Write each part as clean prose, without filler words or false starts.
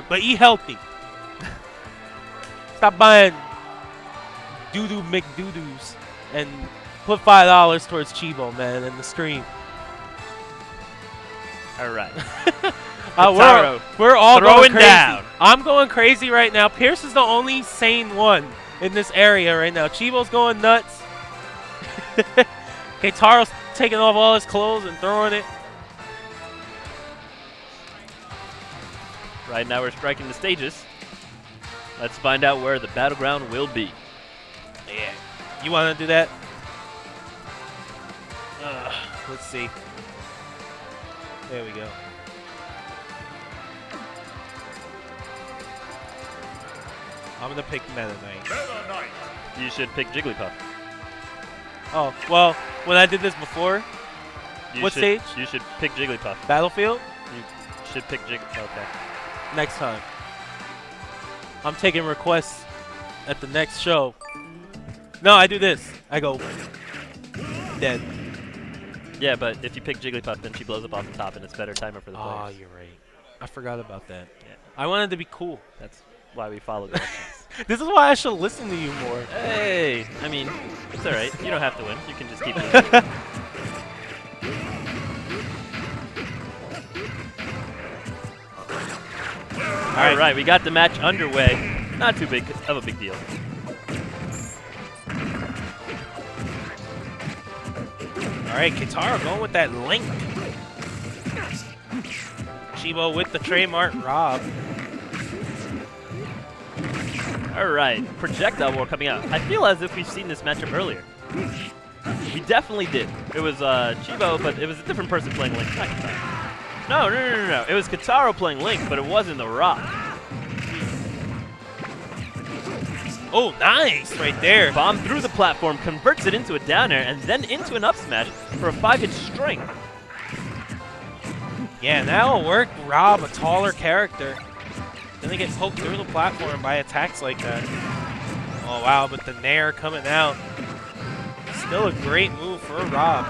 but eat healthy. Stop buying doo-doo McDoo-doos and put $5 towards Chibo, man, in the stream. All right. We're all throwing going crazy. down. I'm going crazy right now. Pierce is the only sane one in this area right now. Chibo's going nuts. Keitaro's taking off all his clothes and throwing it. Right now we're striking the stages. Let's find out where the battleground will be. Yeah. You want to do that? Let's see. There we go. I'm going to pick Meta Knight. You should pick Jigglypuff. Oh, well, when I did this before, what stage? You should pick Jigglypuff. Battlefield? You should pick Jigglypuff. Okay. Next time. I'm taking requests at the next show. No, I do this. I go dead. Yeah, but if you pick Jigglypuff, then she blows up off the top, and it's better timer for the players. Oh, you're right. I forgot about that. Yeah. I wanted to be cool. That's why we follow directions. This is why I should listen to you more. Hey, I mean, it's all right. You don't have to win. You can just keep losing. All right, we got the match underway. Not too big of a big deal. All right, Keitaro going with that link. Chibo with the trademark Rob. All right, projectile war coming out. I feel as if we've seen this matchup earlier. We definitely did. It was Chibo, but it was a different person playing Link. Not Keitaro. No. It was Keitaro playing Link, but it wasn't the Rob. Oh, nice right there. Bomb through the platform, converts it into a down air, and then into an up smash for a 5-hit string. Yeah, that'll work. Rob, a taller character. Then they get poked through the platform by attacks like that. Oh, wow, but the Nair coming out. Still a great move for Rob.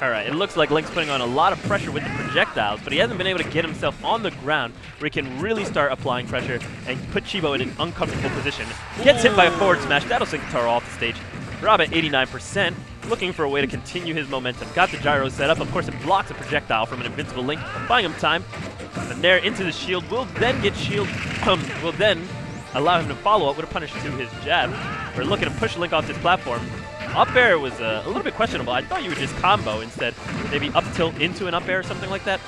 All right, it looks like Link's putting on a lot of pressure with the projectiles, but he hasn't been able to get himself on the ground where he can really start applying pressure and put Chibo in an uncomfortable position. Gets hit by a forward smash. That'll send Keitaro off the stage. Rob at 89%, looking for a way to continue his momentum. Got the gyro set up. Of course, it blocks a projectile from an invincible Link, buying him time. The Nair into the shield will then get shield, will then allow him to follow up with a punish to his jab. We're looking to push Link off this platform. Up air was a little bit questionable. I thought you would just combo instead. Maybe up tilt into an up air or something like that.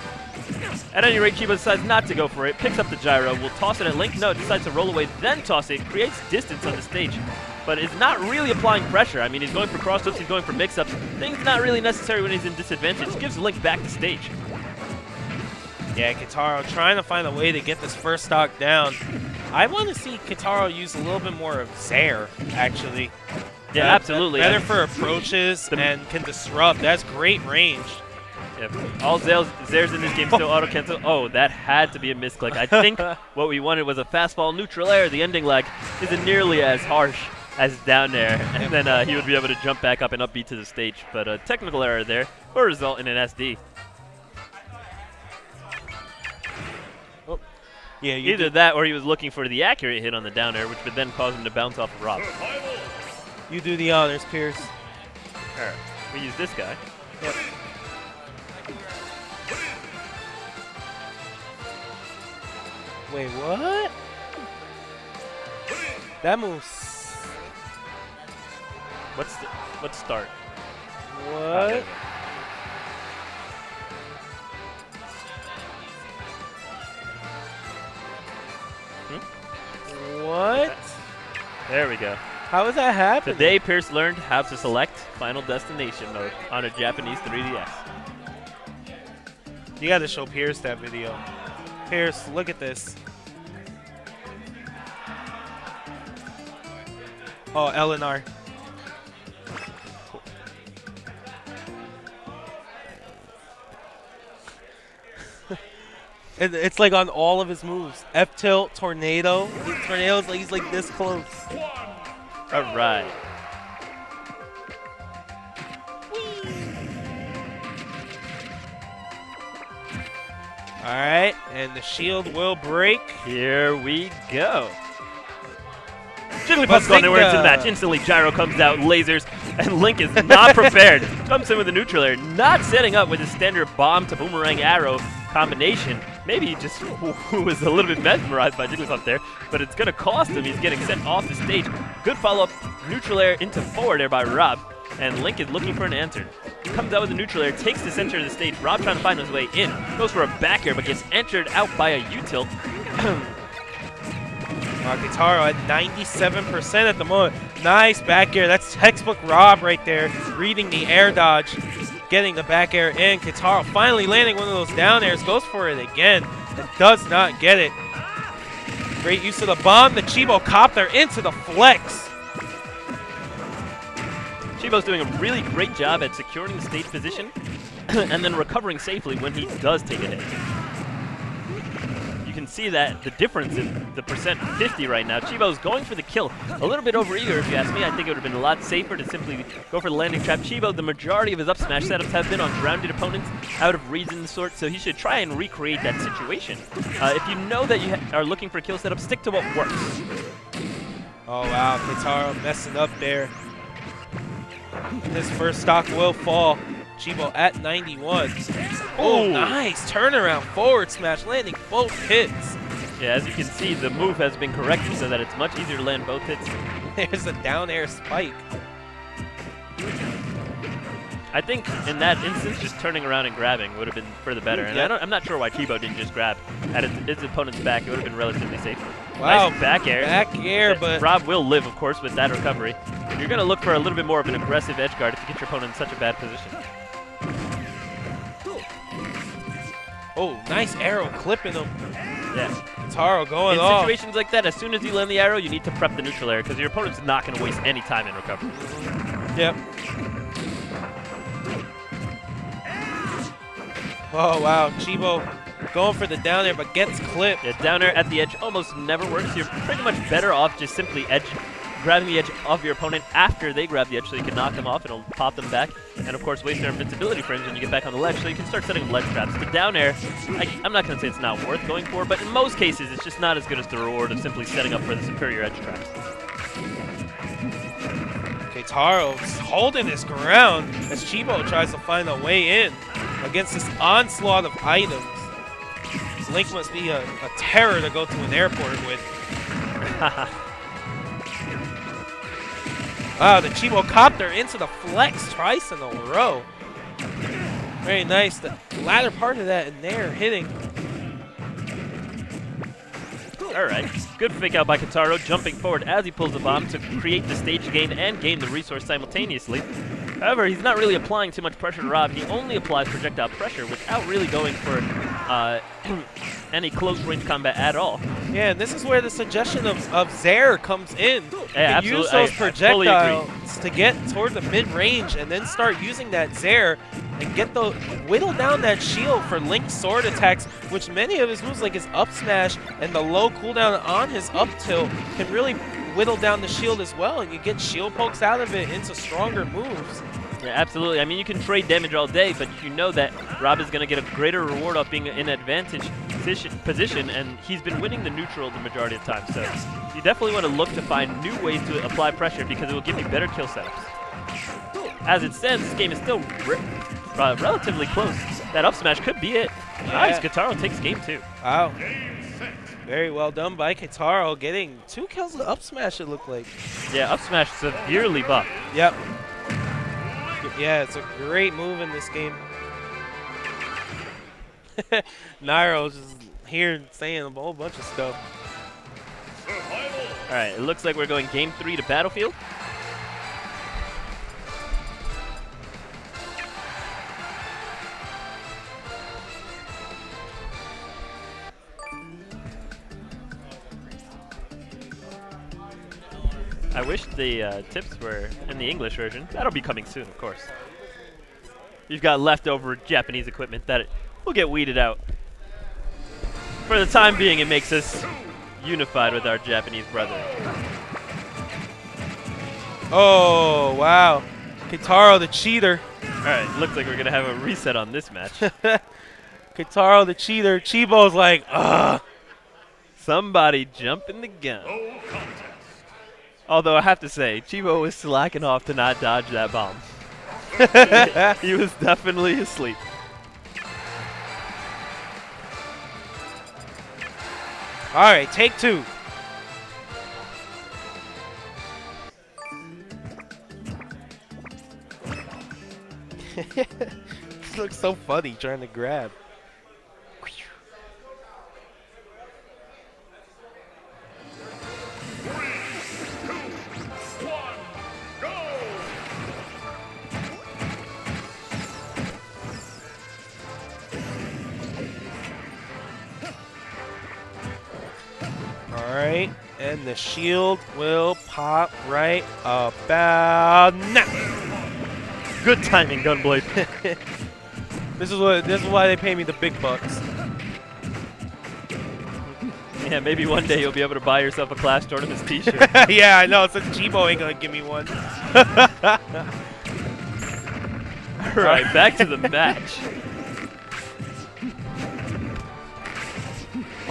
At any rate, Chibo decides not to go for it. Picks up the gyro. Will toss it at Link. No, decides to roll away, then toss it. Creates distance on the stage. But is not really applying pressure. I mean, he's going for cross-ups. He's going for mix-ups. Things not really necessary when he's in disadvantage. Gives Link back to stage. Yeah, Keitaro trying to find a way to get this first stock down. I want to see Keitaro use a little bit more of Zair, actually. Yeah, absolutely. Better for approaches and can disrupt. That's great range. Yep. All Zair's in this game still auto-cancel. Oh, that had to be a misclick. I think what we wanted was a fastball neutral air. The ending lag isn't nearly as harsh as down there. And then he would be able to jump back up and upbeat to the stage. But a technical error there will result in an SD. Oh. Yeah, either that or he was looking for the accurate hit on the down air, which would then cause him to bounce off of Rob. You do the honors, Pierce. All right. We use this guy. Yep. Wait, what? That moves. What's start? What? What? There we go. How is that happening? Today, Pierce learned how to select Final Destination mode on a Japanese 3DS. You got to show Pierce that video. Pierce, look at this. Oh, LNR. It's like on all of his moves. F tilt, tornado. Tornado's like he's like this close. All right. All right, and the shield will break. Here we go. Jigglypuff's gone nowhere into the match. Instantly, Gyro comes out, lasers, and Link is not prepared. Comes in with a neutral air, not setting up with his standard bomb to boomerang arrow combination. Maybe he just was a little bit mesmerized by Jigglypuff there, but it's going to cost him. He's getting sent off the stage. Good follow-up neutral air into forward air by Rob, and Link is looking for an answer. Comes out with a neutral air, takes the center of the stage. Rob trying to find his way in. Goes for a back air, but gets entered out by a U-tilt. Keitaro at 97% at the moment. Nice back air. That's textbook Rob right there. Reading the air dodge. Getting the back air in. Keitaro finally landing one of those down airs. Goes for it again. And does not get it. Great use of the bomb. The Chibo copter into the flex. Chibo's doing a really great job at securing the stage position and then recovering safely when he does take a hit. You can see that the difference in the percent 50 right now. Chibo's going for the kill. A little bit overeager, if you ask me. I think it would have been a lot safer to simply go for the landing trap. Chibo, the majority of his up smash setups have been on grounded opponents, out of reason sort, so he should try and recreate that situation. If you know that you are looking for kill setups, stick to what works. Oh, wow. Keitaro messing up there. His first stock will fall. Chibo at 91. Oh, nice turnaround forward smash, landing both hits. Yeah, as you can see, the move has been corrected so that it's much easier to land both hits. There's a down air spike. I think in that instance, just turning around and grabbing would have been for the better. And I'm not sure why Chibo didn't just grab at his opponent's back. It would have been relatively safer. Wow, nice back air. Back air, but Rob will live, of course, with that recovery. You're going to look for a little bit more of an aggressive edge guard if you get your opponent in such a bad position. Oh, nice arrow clipping him. Yeah. Taro going in off. situations like that, as soon as you land the arrow, you need to prep the neutral air because your opponent's not going to waste any time in recovery. Yep. Oh, wow. Chibo going for the down air, but gets clipped. Yeah, down air at the edge almost never works. You're pretty much better off just simply grabbing the edge of your opponent after they grab the edge so you can knock them off. It'll pop them back. And, of course, waste their invincibility frames when you get back on the ledge so you can start setting ledge traps. The down air, I'm not going to say it's not worth going for, but in most cases, it's just not as good as the reward of simply setting up for the superior edge traps. Keitaro's holding his ground as Chibo tries to find a way in against this onslaught of items. Link must be a terror to go to an airport with. Wow, the Chibo copter into the flex twice in a row. Very nice. The latter part of that in there hitting. All right. Good fake out by Keitaro, jumping forward as he pulls the bomb to create the stage gain and gain the resource simultaneously. However, he's not really applying too much pressure to Rob. He only applies projectile pressure without really going for any close-range combat at all. Yeah, and this is where the suggestion of Zaire comes in. Yeah, you can use those projectiles to get toward the mid-range and then start using that Zaire and whittle down that shield for Link's sword attacks, which many of his moves, like his up smash and the low cooldown on his up tilt, can really whittle down the shield as well, and you get shield pokes out of it into stronger moves. Yeah, absolutely. I mean, you can trade damage all day, but you know that Rob is going to get a greater reward off being in advantage position, and he's been winning the neutral the majority of the time. So you definitely want to look to find new ways to apply pressure because it will give you better kill setups. As it stands, this game is still relatively close. That up smash could be it. Yeah. Nice. Keitaro takes game 2. Wow. Very well done by Keitaro, getting 2 kills with up smash, it looked like. Yeah, up smash severely buffed. Yep. Yeah, it's a great move in this game. Nairo's just here saying a whole bunch of stuff. All right, it looks like we're going game 3 to Battlefield. I wish the tips were in the English version. That'll be coming soon, of course. You've got leftover Japanese equipment that will get weeded out. For the time being, it makes us unified with our Japanese brethren. Oh, wow. Keitaro, the cheater. All right, looks like we're going to have a reset on this match. Keitaro the cheater. Chibo's like, ugh. Somebody jumping the gun. Although I have to say, Chibo was slacking off to not dodge that bomb. He was definitely asleep. All right, take 2. This looks so funny trying to grab. Alright, and the shield will pop right about now. Good timing, Gunblade. This is why they pay me the big bucks. Yeah, maybe one day you'll be able to buy yourself a Clash Tournaments t-shirt. Yeah, I know, since Chibo ain't gonna give me one. Alright, back to the match.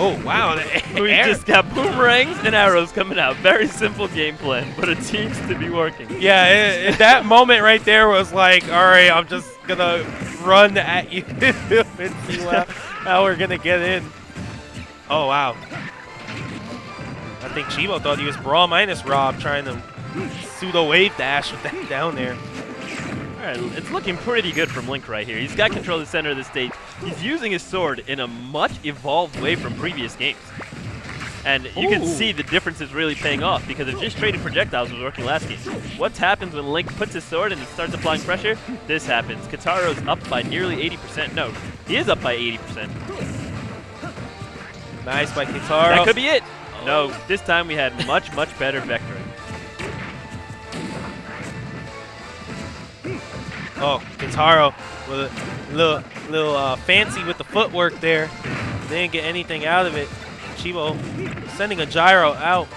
Oh, wow. We just got boomerangs and arrows coming out. Very simple game plan, but it seems to be working. Yeah, that moment right there was like, all right, I'm just going to run at you and see how we're going to get in. Oh, wow. I think Chibo thought he was Brawl minus Rob trying to pseudo wave dash with that down there. All right, it's looking pretty good from Link right here. He's got control of the center of the stage. He's using his sword in a much evolved way from previous games. And you can see the difference is really paying off because if just trading projectiles was working last game. What happens when Link puts his sword and starts applying pressure? This happens. Keitaro's up by nearly 80%. No, he is up by 80%. Nice by Keitaro. That could be it. No, this time we had much, much better vectoring. Oh, Keitaro with a little fancy with the footwork there. Didn't get anything out of it. Chibo sending a gyro out.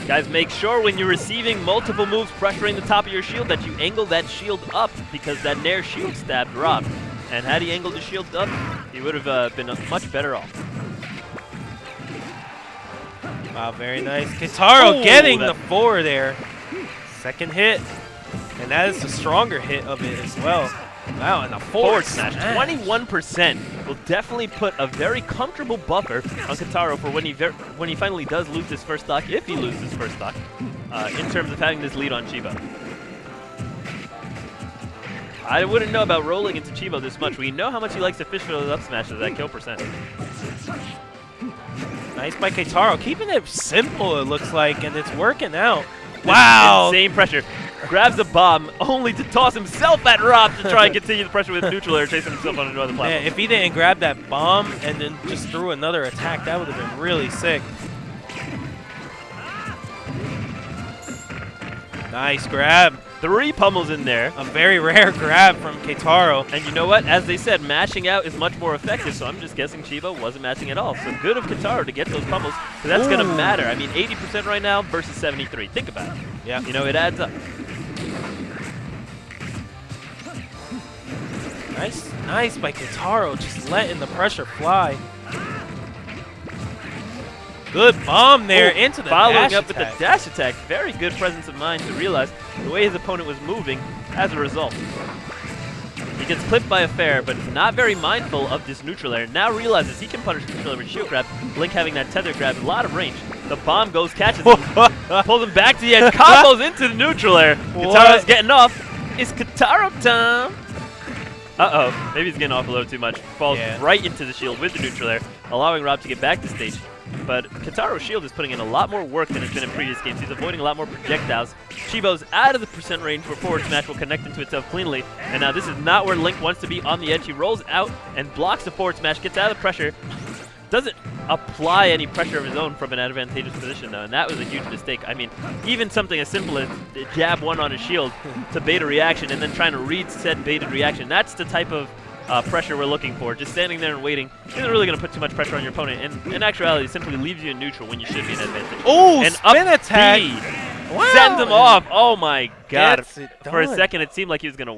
Guys, make sure when you're receiving multiple moves pressuring the top of your shield that you angle that shield up because that Nair shield stabbed Rob. And had he angled the shield up, he would have been much better off. Wow, very nice. Keitaro getting the 4 there. Second hit. And that is the stronger hit of it as well. Wow, and the forward smash. 21% will definitely put a very comfortable buffer on Keitaro for when he finally does lose his first stock, if he loses his first stock, in terms of having this lead on Chibo. I wouldn't know about rolling into Chibo this much. We know how much he likes to fish for those up smashes, that kill percent. Nice by Keitaro. Keeping it simple, it looks like, and it's working out. Wow. Insane pressure. Grabs the bomb, only to toss himself at Rob to try and continue the pressure with neutral air, chasing himself on another platform. Man, if he didn't grab that bomb and then just threw another attack, that would have been really sick. Nice grab. 3 pummels in there. A very rare grab from Keitaro. And you know what? As they said, mashing out is much more effective, so I'm just guessing Chibo wasn't mashing at all. So good of Keitaro to get those pummels, because that's going to matter. I mean, 80% right now versus 73. Think about it. Yeah. You know, it adds up. Nice by Keitaro, just letting the pressure fly. Good bomb there into the following dash up attack. with the dash attack. Very good presence of mind to realize the way his opponent was moving as a result. He gets clipped by a fair, but not very mindful of this neutral air. Now realizes he can punish neutral air with shield grab. Link having that tether grab, a lot of range. The bomb goes, catches him, pulls him back to the edge, combos into the neutral air. Keitaro's getting off. It's Keitaro time. Uh-oh, maybe he's getting off a little too much. Falls right into the shield with the neutral air, allowing Rob to get back to stage. But Keitaro's shield is putting in a lot more work than it's been in previous games. He's avoiding a lot more projectiles. Chibo's out of the percent range where forward smash will connect into itself cleanly. And now this is not where Link wants to be on the edge. He rolls out and blocks the forward smash, gets out of the pressure. Doesn't apply any pressure of his own from an advantageous position, though, and that was a huge mistake. I mean, even something as simple as jab 1 on his shield to bait a reaction and then trying to read said baited reaction, that's the type of pressure we're looking for. Just standing there and waiting isn't really going to put too much pressure on your opponent, and in actuality, it simply leaves you in neutral when you should be in advantage. Oh, and spin attack! Wow. Sends him off. Oh my god. For a done. second, it seemed like he was going to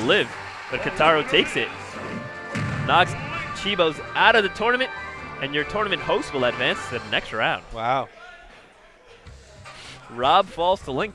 live, but Keitaro takes it. Knocks Chibo's out of the tournament, and your tournament host will advance to the next round. Wow. Rob falls to Link.